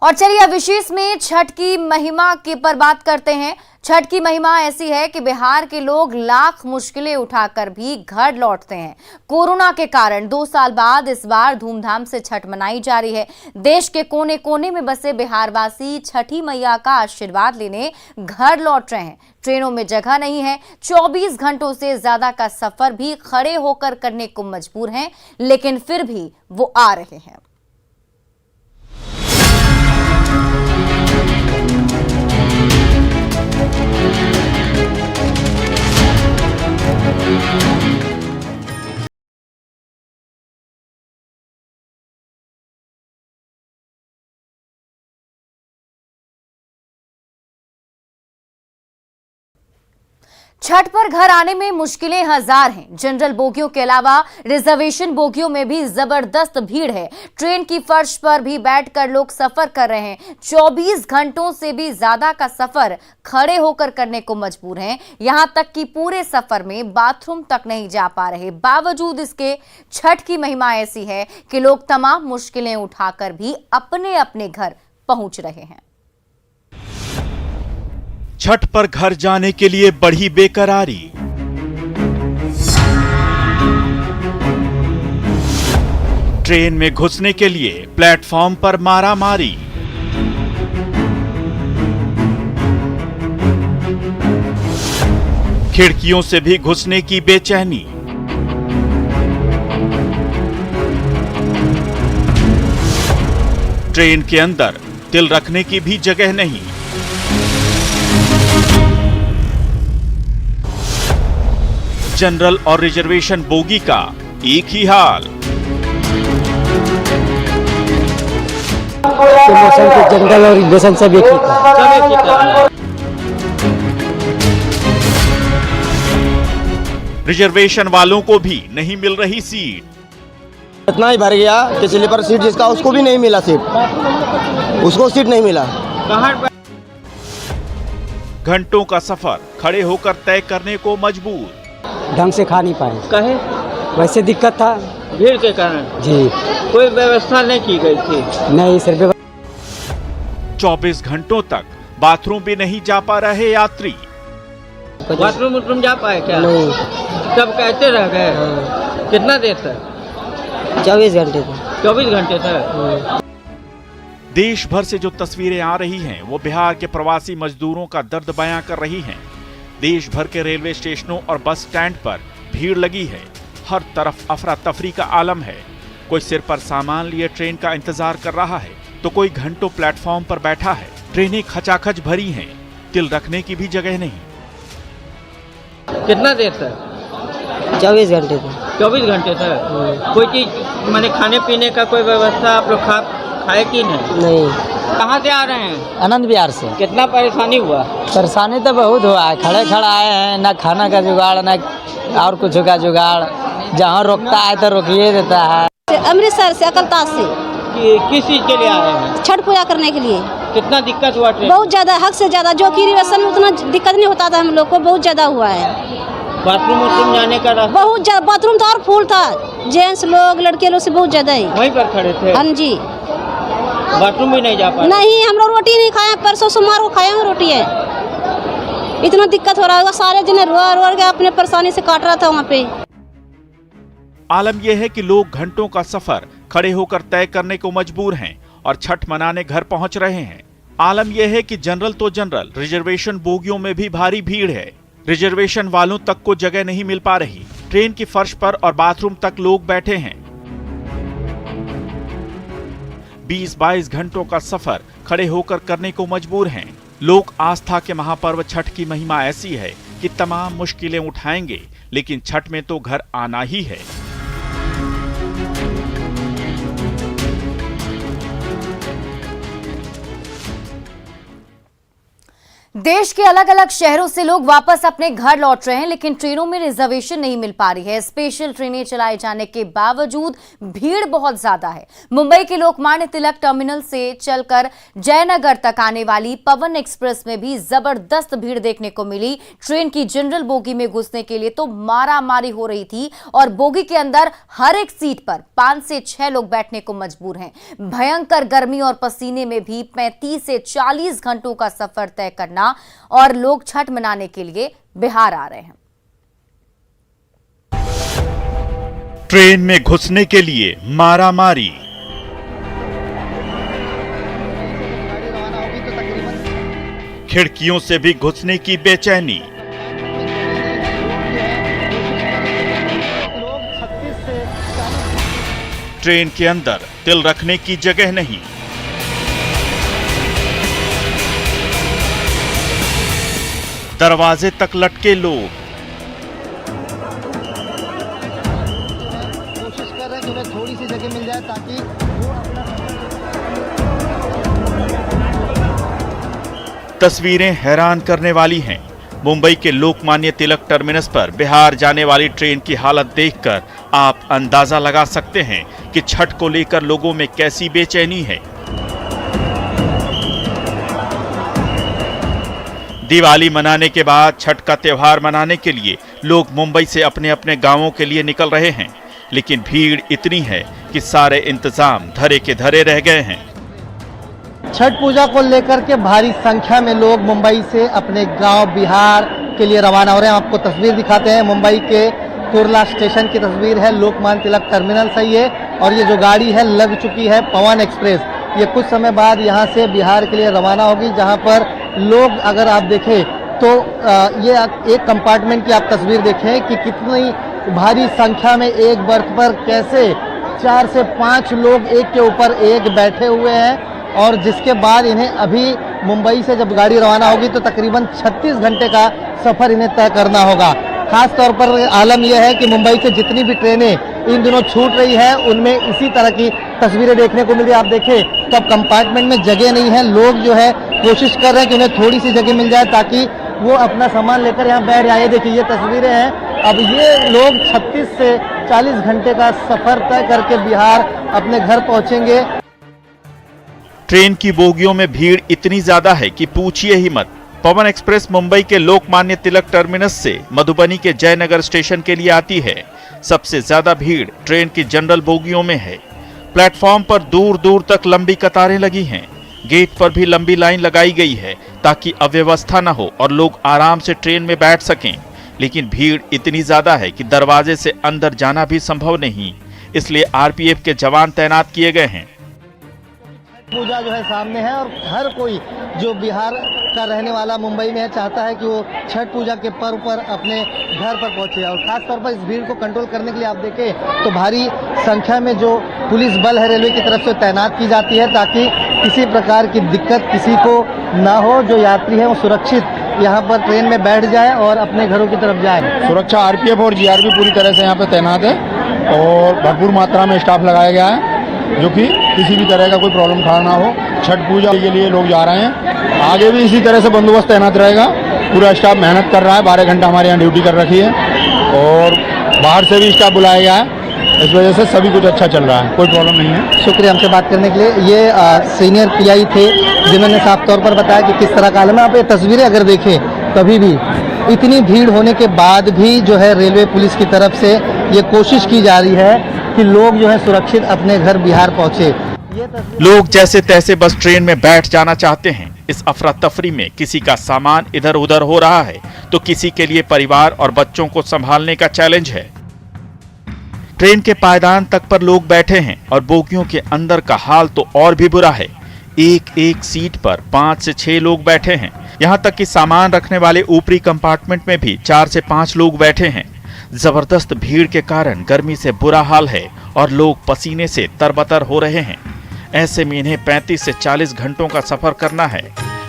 और चलिए अब विशेष में छठ की महिमा के पर बात करते हैं। छठ की महिमा ऐसी है कि बिहार के लोग लाख मुश्किलें उठाकर भी घर लौटते हैं। कोरोना के कारण 2 साल बाद इस बार धूमधाम से छठ मनाई जा रही है। देश के कोने कोने में बसे बिहारवासी छठी मैया का आशीर्वाद लेने घर लौट रहे हैं। ट्रेनों में जगह नहीं है। 24 घंटों से ज्यादा का सफर भी खड़े होकर करने को मजबूर हैं, लेकिन फिर भी वो आ रहे हैं। छठ पर घर आने में मुश्किलें हजार हैं। जनरल बोगियों के अलावा रिजर्वेशन बोगियों में भी जबरदस्त भीड़ है। ट्रेन की फर्श पर भी बैठकर लोग सफर कर रहे हैं। 24 घंटों से भी ज्यादा का सफर खड़े होकर करने को मजबूर हैं। यहां तक कि पूरे सफर में बाथरूम तक नहीं जा पा रहे। बावजूद इसके छठ की महिमा ऐसी है कि लोग तमाम मुश्किलें उठाकर भी अपने अपने घर पहुंच रहे हैं। छठ पर घर जाने के लिए बढ़ी बेकरारी। ट्रेन में घुसने के लिए प्लेटफॉर्म पर मारामारी। खिड़कियों से भी घुसने की बेचैनी। ट्रेन के अंदर तिल रखने की भी जगह नहीं। जनरल और रिजर्वेशन बोगी का एक ही हाल। मौसम के जनरल और रिजर्वेशन सब एक ही था। रिजर्वेशन वालों को भी नहीं मिल रही सीट। इतना ही भर गया कि स्लीपर सीट जिसका उसको भी नहीं मिला सीट, उसको सीट नहीं मिला। घंटों का सफर खड़े होकर तय करने को मजबूर। ढंग से खा नहीं पाए। कहे वैसे दिक्कत था भीड़ के कारण। जी कोई व्यवस्था नहीं की गई थी। नहीं सिर्फ 24 घंटों तक बाथरूम भी नहीं जा पा रहे यात्री। बाथरूम जा पाए क्या? नहीं। सब कैसे रह गए? कितना देर तक? 24 घंटे थे। 24 घंटे तक। देश भर से जो तस्वीरें आ रही हैं वो बिहार के प्रवासी मजदूरों का दर्द बयां कर रही हैं। देश भर के रेलवे स्टेशनों और बस स्टैंड पर भीड़ लगी है। हर तरफ अफरा तफरी का आलम है। कोई सिर पर सामान लिए ट्रेन का इंतजार कर रहा है तो कोई घंटों प्लेटफॉर्म पर बैठा है। ट्रेनें खचाखच भरी हैं, तिल रखने की भी जगह नहीं। कितना देर तक? 24 घंटे थे। 24 घंटे तक। कोई चीज माने खाने पीने का कोई व्यवस्था आप लोग खाए कि नहीं। कहाँ से आ रहे हैं? आनंद विहार से। कितना परेशानी हुआ? परेशानी तो बहुत हुआ है। खड़े खड़े आए हैं, ना खाना का जुगाड़ ना और कुछ का जुगाड़। जहाँ रोकता है तो रोकिए देता है। अमृतसर से अकलताज से। किस चीज के लिए आए हैं? छठ पूजा करने के लिए। कितना दिक्कत हुआ ट्रेन? बहुत ज्यादा, हद से ज्यादा। जो कि रिजर्वेशन में उतना दिक्कत नहीं होता था हम लोग को, बहुत ज्यादा हुआ है। बाथरूम जाने का रास्ता? बहुत ज्यादा। बाथरूम तो और फुल था, जेंट्स लोग लड़के लोग से बहुत ज्यादा ही। वहीं पर खड़े थे? हाँ जी। बाथरूम भी नहीं जा पा? नहीं, हम लोग रोटी नहीं खाए। परसों सोमवार को खाए हैं रोटी है। इतना दिक्कत हो रहा होगा। सारे जने रो के अपने परेशानी से काट रहा था वहाँ पे। आलम यह है कि लोग घंटों का सफर खड़े होकर तय करने को मजबूर हैं और छठ मनाने घर पहुंच रहे हैं। आलम यह है कि जनरल तो जनरल, रिजर्वेशन बोगियों में भी भारी भीड़ है। रिजर्वेशन वालों तक को जगह नहीं मिल पा रही। ट्रेन की फर्श पर और बाथरूम तक लोग बैठे हैं। 20-22 घंटों का सफर खड़े होकर करने को मजबूर हैं। लोक आस्था के महापर्व छठ की महिमा ऐसी है कि तमाम मुश्किलें उठाएंगे, लेकिन छठ में तो घर आना ही है। देश के अलग अलग शहरों से लोग वापस अपने घर लौट रहे हैं, लेकिन ट्रेनों में रिजर्वेशन नहीं मिल पा रही है। स्पेशल ट्रेनें चलाए जाने के बावजूद भीड़ बहुत ज्यादा है। मुंबई के लोकमान्य तिलक टर्मिनल से चलकर जयनगर तक आने वाली पवन एक्सप्रेस में भी जबरदस्त भीड़ देखने को मिली। ट्रेन की जनरल बोगी में घुसने के लिए तो मारामारी हो रही थी और बोगी के अंदर हर एक सीट पर 5 से 6 लोग बैठने को मजबूर हैं। भयंकर गर्मी और पसीने में भी 35 से 40 घंटों का सफर तय करना और लोग छठ मनाने के लिए बिहार आ रहे हैं। ट्रेन में घुसने के लिए मारामारी। खिड़कियों से भी घुसने की बेचैनी। ट्रेन के अंदर तिल रखने की जगह नहीं। दरवाजे तक लटके लोग। कोशिश कर रहे हैं कि उन्हें थोड़ी सी जगह मिल जाए ताकि वो अपना तस्वीरें हैरान करने वाली हैं। मुंबई के लोकमान्य तिलक टर्मिनस पर बिहार जाने वाली ट्रेन की हालत देखकर आप अंदाजा लगा सकते हैं कि छठ को लेकर लोगों में कैसी बेचैनी है। दिवाली मनाने के बाद छठ का त्योहार मनाने के लिए लोग मुंबई से अपने अपने गांवों के लिए निकल रहे हैं, लेकिन भीड़ इतनी है कि सारे इंतजाम धरे के धरे रह गए हैं। छठ पूजा को लेकर के भारी संख्या में लोग मुंबई से अपने गांव बिहार के लिए रवाना हो रहे हैं। आपको तस्वीर दिखाते हैं, मुंबई के कुर्ला स्टेशन की तस्वीर है। लोकमान्य तिलक टर्मिनल से ये, और ये जो गाड़ी है लग चुकी है पवन एक्सप्रेस। ये कुछ समय बाद यहाँ से बिहार के लिए रवाना होगी, जहाँ पर लोग अगर आप देखें तो ये एक कंपार्टमेंट की आप तस्वीर देखें कि कितनी भारी संख्या में एक बर्थ पर कैसे 4 से 5 लोग एक के ऊपर एक बैठे हुए हैं। और जिसके बाद इन्हें अभी मुंबई से जब गाड़ी रवाना होगी तो तकरीबन 36 घंटे का सफर इन्हें तय करना होगा। खास तौर पर आलम यह है कि मुंबई से जितनी भी ट्रेनें इन दिनों छूट रही है उनमें इसी तरह की तस्वीरें देखने को मिल रही है। आप देखें तो अब कंपार्टमेंट में जगह नहीं है। लोग जो है कोशिश कर रहे हैं कि उन्हें थोड़ी सी जगह मिल जाए ताकि वो अपना सामान लेकर यहाँ बैठ जाए। देखिए ये तस्वीरें हैं। अब ये लोग 36 से 40 घंटे का सफर तय करके बिहार अपने घर पहुंचेंगे। ट्रेन की बोगियों में भीड़ इतनी ज्यादा है कि पूछिए ही मत। पवन एक्सप्रेस मुंबई के लोकमान्य तिलक टर्मिनस से मधुबनी के जयनगर स्टेशन के लिए आती है। सबसे ज्यादा भीड़ ट्रेन की जनरल बोगियों में है। प्लेटफॉर्म पर दूर दूर तक लंबी कतारें लगी हैं। गेट पर भी लंबी लाइन लगाई गई है ताकि अव्यवस्था न हो और लोग आराम से ट्रेन में बैठ सकें। लेकिन भीड़ इतनी ज्यादा है कि दरवाजे से अंदर जाना भी संभव नहीं, इसलिए आरपीएफ के जवान तैनात किए गए हैं। पूजा जो है सामने है और हर कोई जो बिहार का रहने वाला मुंबई में है चाहता है कि वो छठ पूजा के पर्व पर अपने घर पर पहुंचे। और खास तौर पर इस भीड़ को कंट्रोल करने के लिए आप देखें तो भारी संख्या में जो पुलिस बल है रेलवे की तरफ से तैनात की जाती है ताकि किसी प्रकार की दिक्कत किसी को ना हो। जो यात्री है वो सुरक्षित यहाँ पर ट्रेन में बैठ जाए और अपने घरों की तरफ जाए। सुरक्षा आरपीएफ और जीआरपी पूरी तरह से यहाँ पे तैनात है और भरपूर मात्रा में स्टाफ लगाया गया है जो कि किसी भी तरह का कोई प्रॉब्लम खड़ा ना हो। छठ पूजा के लिए लोग जा रहे हैं। आगे भी इसी तरह से बंदोबस्त तैनात रहेगा। पूरा स्टाफ मेहनत कर रहा है। 12 घंटा हमारे यहाँ ड्यूटी कर रखी है और बाहर से भी स्टाफ बुलाया गया है। इस वजह से सभी कुछ अच्छा चल रहा है, कोई प्रॉब्लम नहीं है। शुक्रिया हमसे बात करने के लिए। ये सीनियर पीआई थे जिन्होंने साफ तौर पर बताया कि किस तरह का हाल है। आप ये तस्वीरें अगर देखें कभी भी इतनी भीड़ होने के बाद भी जो है रेलवे पुलिस की तरफ से ये कोशिश की जा रही है कि लोग जो है सुरक्षित अपने घर बिहार पहुंचे। लोग जैसे तैसे बस ट्रेन में बैठ जाना चाहते हैं। इस अफरा तफरी में किसी का सामान इधर उधर हो रहा है तो किसी के लिए परिवार और बच्चों को संभालने का चैलेंज है। ट्रेन के पायदान तक पर लोग बैठे हैं और बोगियों के अंदर का हाल तो और भी बुरा है। एक एक सीट पर 5 से 6 लोग बैठे हैं। यहाँ तक कि सामान रखने वाले ऊपरी कंपार्टमेंट में भी 4 से 5 लोग बैठे हैं। जबरदस्त भीड़ के कारण गर्मी से बुरा हाल है और लोग पसीने से तरबतर हो रहे हैं। ऐसे में इन्हें 35 से 40 घंटों का सफर करना है।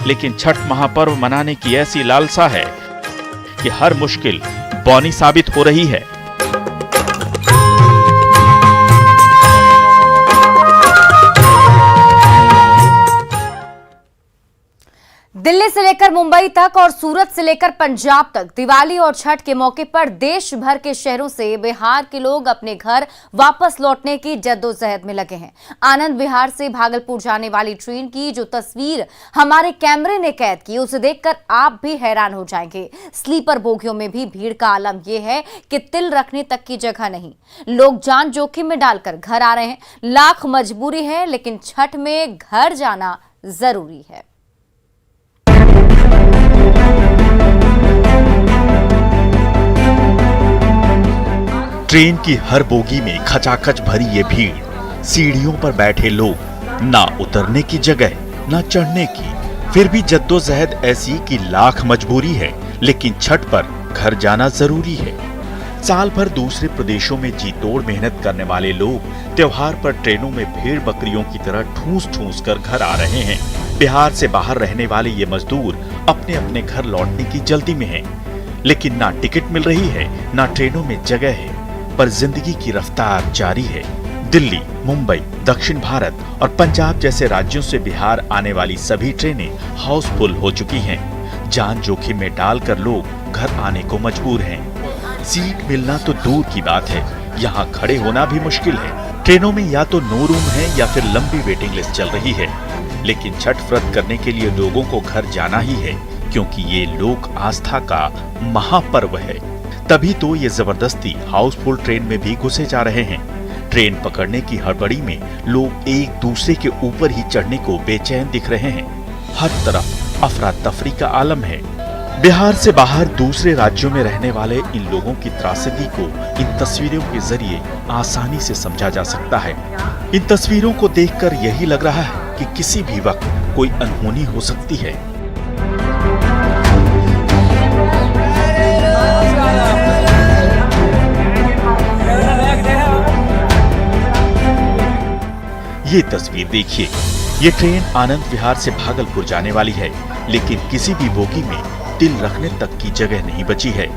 लेकिन छठ महापर्व मनाने की ऐसी लालसा है कि हर मुश्किल बौनी साबित हो रही है। दिल्ली से लेकर मुंबई तक और सूरत से लेकर पंजाब तक दिवाली और छठ के मौके पर देश भर के शहरों से बिहार के लोग अपने घर वापस लौटने की जद्दोजहद में लगे हैं। आनंद विहार से भागलपुर जाने वाली ट्रेन की जो तस्वीर हमारे कैमरे ने कैद की, उसे देखकर आप भी हैरान हो जाएंगे। स्लीपर बोगियों में भी भीड़ का आलम यह है कि तिल रखने तक की जगह नहीं। लोग जान जोखिम में डालकर घर आ रहे हैं। लाख मजबूरी है, लेकिन छठ में घर जाना जरूरी है। ट्रेन की हर बोगी में खचाखच भरी ये भीड़, सीढ़ियों पर बैठे लोग, ना उतरने की जगह ना चढ़ने की, फिर भी जद्दोजहद ऐसी कि लाख मजबूरी है, लेकिन छठ पर घर जाना जरूरी है। साल भर दूसरे प्रदेशों में जी तोड़ मेहनत करने वाले लोग त्योहार पर ट्रेनों में भेड़ बकरियों की तरह ठूस ठूस कर घर आ रहे हैं। बिहार से बाहर रहने वाले ये मजदूर अपने अपने घर लौटने की जल्दी में हैं, लेकिन ना टिकट मिल रही है ना ट्रेनों में जगह है, पर जिंदगी की रफ्तार जारी है। दिल्ली, मुंबई, दक्षिण भारत और पंजाब जैसे राज्यों से बिहार आने वाली सभी ट्रेनें हाउसफुल हो चुकी हैं। जान जोखिम में डालकर लोग घर आने को मजबूर हैं। सीट मिलना तो दूर की बात है, यहाँ खड़े होना भी मुश्किल है। ट्रेनों में या तो नो रूम है या फिर लंबी वेटिंग लिस्ट चल रही है। लेकिन छठ व्रत करने के लिए लोगों को घर जाना ही है, क्योंकि ये लोक आस्था का महापर्व है। तभी तो ये जबरदस्ती हाउसफुल ट्रेन में भी घुसे जा रहे हैं। ट्रेन पकड़ने की हड़बड़ी में लोग एक दूसरे के ऊपर ही चढ़ने को बेचैन दिख रहे हैं। हर तरफ अफरा तफरी का आलम है। बिहार से बाहर दूसरे राज्यों में रहने वाले इन लोगों की त्रासदी को इन तस्वीरों के जरिए आसानी से समझा जा सकता है। इन तस्वीरों को देखकर यही लग रहा है कि किसी भी वक्त कोई अनहोनी हो सकती है। ये तस्वीर देखिए, ये ट्रेन आनंद विहार से भागलपुर जाने वाली है, लेकिन किसी भी बोगी में तिल रखने तक की जगह नहीं बची है।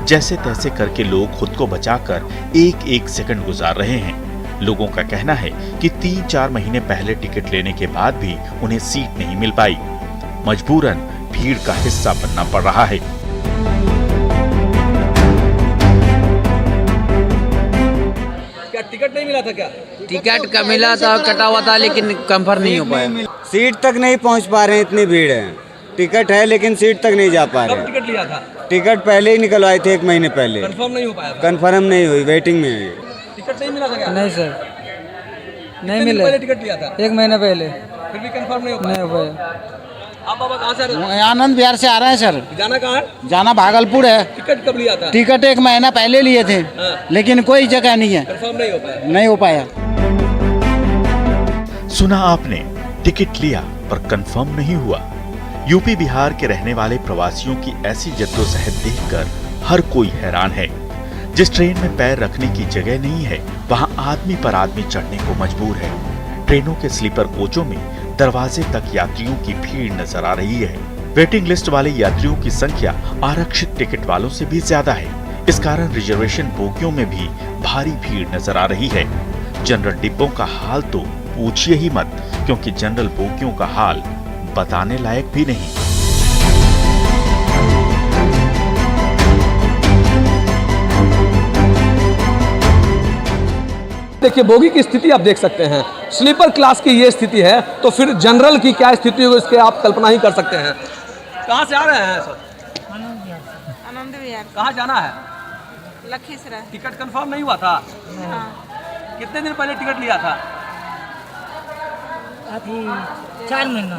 जैसे तैसे करके लोग खुद को बचाकर एक एक सेकंड गुजार रहे हैं। लोगों का कहना है कि 3-4 महीने पहले टिकट लेने के बाद भी उन्हें सीट नहीं मिल पाई। मजबूरन भीड़ का हिस्सा बनना पड़ रहा है। क्या टिकट नहीं मिला था क्या? टिकट का मिला था, कटा हुआ था, लेकिन कंफर्म नहीं हो पाया। सीट तक नहीं पहुंच पा रहे हैं, इतनी भीड़ है। टिकट है लेकिन सीट तक नहीं जा पा रहे। कब टिकट लिया था? टिकट पहले ही निकलवाए थे, 1 महीने पहले। कंफर्म नहीं हो पाया था? कंफर्म नहीं हुई, वेटिंग में है। टिकट नहीं मिला था क्या? नहीं सर, नहीं मिला। पहले टिकट लिया था? 1 महीने पहले, फिर भी कंफर्म नहीं हो पाया। आप बाबा कहाँ से आ रहे हैं? आनंद विहार से आ रहे हैं सर। जाना कहाँ है? जाना भागलपुर है। टिकट कब लिया था? टिकट 1 महीना पहले लिए थे, लेकिन कोई जगह नहीं है। कंफर्म नहीं हो पाया? नहीं हो पाया। सुना आपने, टिकट लिया पर कंफर्म नहीं हुआ। यूपी बिहार के रहने वाले प्रवासियों की ऐसी जद्दोजहद देखकर हर कोई हैरान है। जिस ट्रेन में पैर रखने की जगह नहीं है, वहां आदमी पर आदमी चढ़ने को मजबूर है। ट्रेनों के स्लीपर कोचों में दरवाजे तक यात्रियों की भीड़ नजर आ रही है। वेटिंग लिस्ट वाले यात्रियों की संख्या आरक्षित टिकट वालों से भी ज्यादा है। इस कारण रिजर्वेशन बोगियों में भी भारी भीड़ नजर आ रही है। जनरल डिब्बों का हाल तो पूछिए ही मत, क्योंकि जनरल बोगियों का हाल बताने लायक भी नहीं। देखिए, बोगी की स्थिति आप देख सकते हैं। स्लीपर क्लास की ये स्थिति है, तो फिर जनरल की क्या स्थिति होगी इसके आप कल्पना ही कर सकते हैं। कहाँ से आ रहे हैं सर? आनंद विहार। कहाँ जाना है? लखीसराय। टिकट कंफर्म नहीं हुआ था? हाँ। कितने दिन पहले टिकट लिया था? 4 महीना।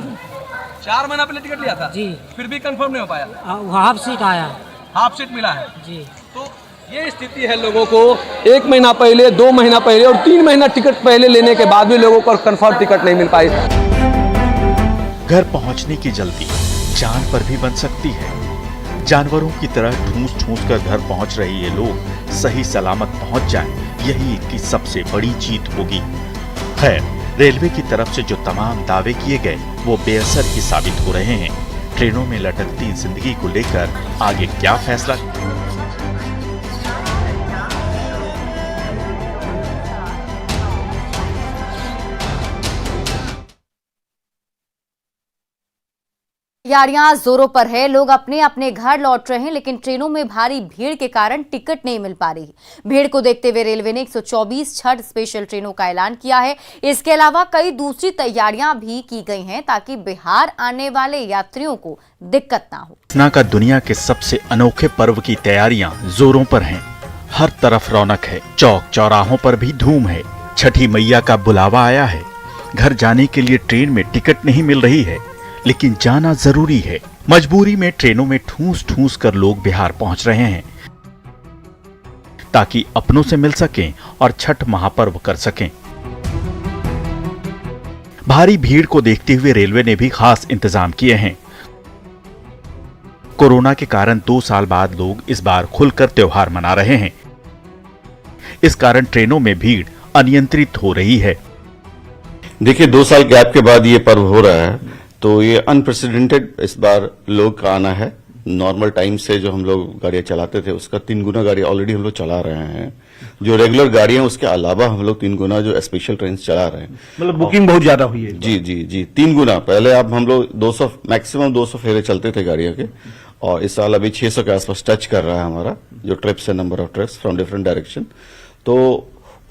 4 महीना पहले टिकट लिया था जी। फिर भी कंफर्म नहीं हो पाया? हाफ सीट आया। हाफ सीट मिला है जी। तो ये स्थिति है लोगों को। 1 महीना पहले, 2 महीना पहले और 3 महीना टिकट पहले लेने के बाद भी लोगों को कंफर्म टिकट नहीं मिल पाई। घर पहुंचने की जल्दी जान पर भी बन सकती है। जानवरों की तरह ठूस ठूस कर घर पहुंच रहे ये लोग सही सलामत पहुंच जाएं, यही इनकी सबसे बड़ी जीत होगी। खैर, रेलवे की तरफ से जो तमाम दावे किए गए वो बेअसर ही साबित हो रहे हैं। ट्रेनों में लटकती जिंदगी को लेकर आगे क्या फैसला तैयारियां जोरों पर है। लोग अपने अपने घर लौट रहे हैं, लेकिन ट्रेनों में भारी भीड़ के कारण टिकट नहीं मिल पा रही। भीड़ को देखते हुए रेलवे ने 124 छठ स्पेशल ट्रेनों का ऐलान किया है। इसके अलावा कई दूसरी तैयारियां भी की गई हैं ताकि बिहार आने वाले यात्रियों को दिक्कत ना हो। पटना का दुनिया के सबसे अनोखे पर्व की तैयारियां जोरों पर हैं। हर तरफ रौनक है, चौक चौराहों पर भी धूम है। छठी मैया का बुलावा आया है। घर जाने के लिए ट्रेन में टिकट नहीं मिल रही है, लेकिन जाना जरूरी है। मजबूरी में ट्रेनों में ठूस ठूस कर लोग बिहार पहुंच रहे हैं ताकि अपनों से मिल सकें और छठ महापर्व कर सकें। भारी भीड़ को देखते हुए रेलवे ने भी खास इंतजाम किए हैं। कोरोना के कारण 2 साल बाद लोग इस बार खुलकर त्योहार मना रहे हैं। इस कारण ट्रेनों में भीड़ अनियंत्रित हो रही है। देखिए, 2 साल गैप के बाद ये पर्व हो रहा है, तो ये अनप्रेसिडेंटेड इस बार लोग का आना है। नॉर्मल टाइम से जो हम लोग गाड़ियां चलाते थे उसका 3 गुना गाड़ी ऑलरेडी हम लोग चला रहे हैं। जो रेगुलर गाड़ियां उसके अलावा हम लोग 3 गुना जो स्पेशल ट्रेन चला रहे हैं। मतलब बुकिंग बहुत ज्यादा हुई है। जी 3 गुना। पहले अब हम लोग 200 मैक्सिमम 200 फेरे चलते थे गाड़ियों के, और इस साल अभी 600 के आसपास टच कर रहा है हमारा जो ट्रिप्स है, number of trips from different direction. तो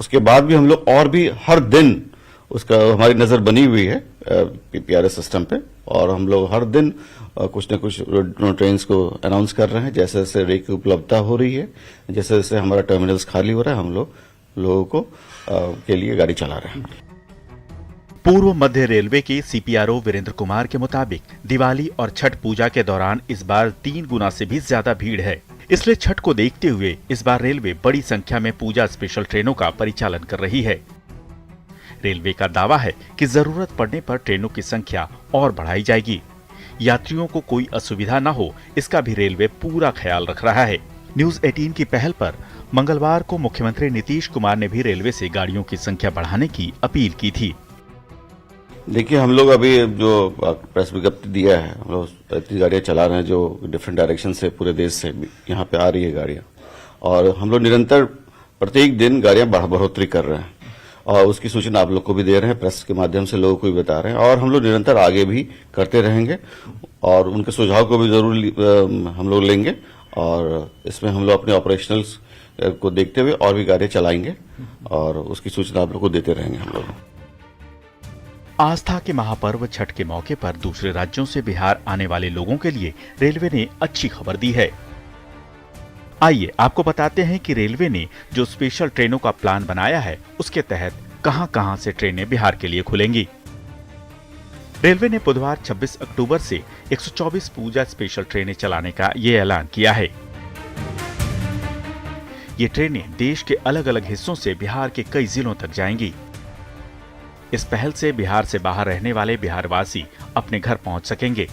उसके बाद भी हम लोग और भी हर दिन उसका हमारी नजर बनी हुई है पीआरएस सिस्टम पे, और हम लोग हर दिन कुछ न कुछ ट्रेन को अनाउंस कर रहे हैं। जैसे जैसे रेक की उपलब्धता हो रही है, जैसे जैसे हमारा टर्मिनल्स खाली हो रहा है, हम लोगों को के लिए गाड़ी चला रहे हैं। पूर्व मध्य रेलवे के सीपीआरओ वीरेंद्र कुमार के मुताबिक दिवाली और छठ पूजा के दौरान इस बार 3 गुना से भी ज्यादा भीड़ है। इसलिए छठ को देखते हुए इस बार रेलवे बड़ी संख्या में पूजा स्पेशल ट्रेनों का परिचालन कर रही है। रेलवे का दावा है कि जरूरत पड़ने पर ट्रेनों की संख्या और बढ़ाई जाएगी। यात्रियों को कोई असुविधा न हो, इसका भी रेलवे पूरा ख्याल रख रहा है। न्यूज 18 की पहल पर मंगलवार को मुख्यमंत्री नीतीश कुमार ने भी रेलवे से गाड़ियों की संख्या बढ़ाने की अपील की थी। देखिए, हम लोग अभी जो प्रेस विज्ञप्ति दिया है, हम लोग इतनी गाड़ियां चला रहे हैं जो डिफरेंट डायरेक्शन से पूरे देश से यहाँ पे आ रही है गाड़ियां, और हम लोग निरंतर प्रत्येक दिन गाड़ियां बढ़ोतरी कर रहे हैं, और उसकी सूचना आप लोग को भी दे रहे हैं, प्रेस के माध्यम से लोगों को भी बता रहे हैं, और हम लोग निरंतर आगे भी करते रहेंगे, और उनके सुझाव को भी जरूर हम लोग लेंगे, और इसमें हम लोग अपने ऑपरेशनल्स को देखते हुए और भी गाड़ियां चलाएंगे, और उसकी सूचना आप लोग को देते रहेंगे हम लोग। आस्था के महापर्व छठ के मौके पर दूसरे राज्यों से बिहार आने वाले लोगों के लिए रेलवे ने अच्छी खबर दी है। आइए आपको बताते हैं कि रेलवे ने जो स्पेशल ट्रेनों का प्लान बनाया है उसके तहत कहां-कहां से ट्रेनें बिहार के लिए खुलेंगी। रेलवे ने बुधवार 26 अक्टूबर से 124 पूजा स्पेशल ट्रेनें चलाने का ये ऐलान किया है। ये ट्रेनें देश के अलग-अलग हिस्सों से बिहार के कई जिलों तक जाएंगी। इस पहल से बिहार से बाहर रहने वाले बिहारवासी अपने घर पहुंच सकेंगे।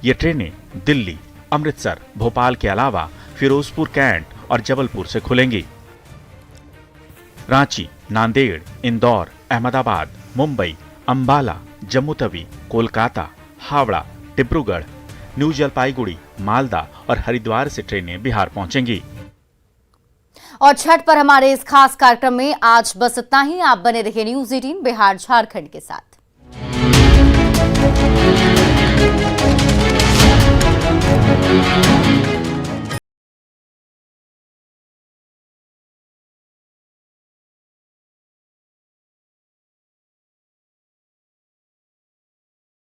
ये ट्रेनें दिल्ली, अमृतसर, भोपाल के अलावा फिरोजपुर, कैंट और जबलपुर से खुलेंगी। रांची, नांदेड़, इंदौर, अहमदाबाद, मुंबई, अंबाला, जम्मू तवी, कोलकाता, हावड़ा, डिब्रूगढ़, न्यू जलपाईगुड़ी, मालदा और हरिद्वार से ट्रेनें बिहार पहुंचेंगी। और छठ पर हमारे इस खास कार्यक्रम में आज बस इतना ही। आप बने रहिए न्यूज 18 बिहार झारखंड के साथ।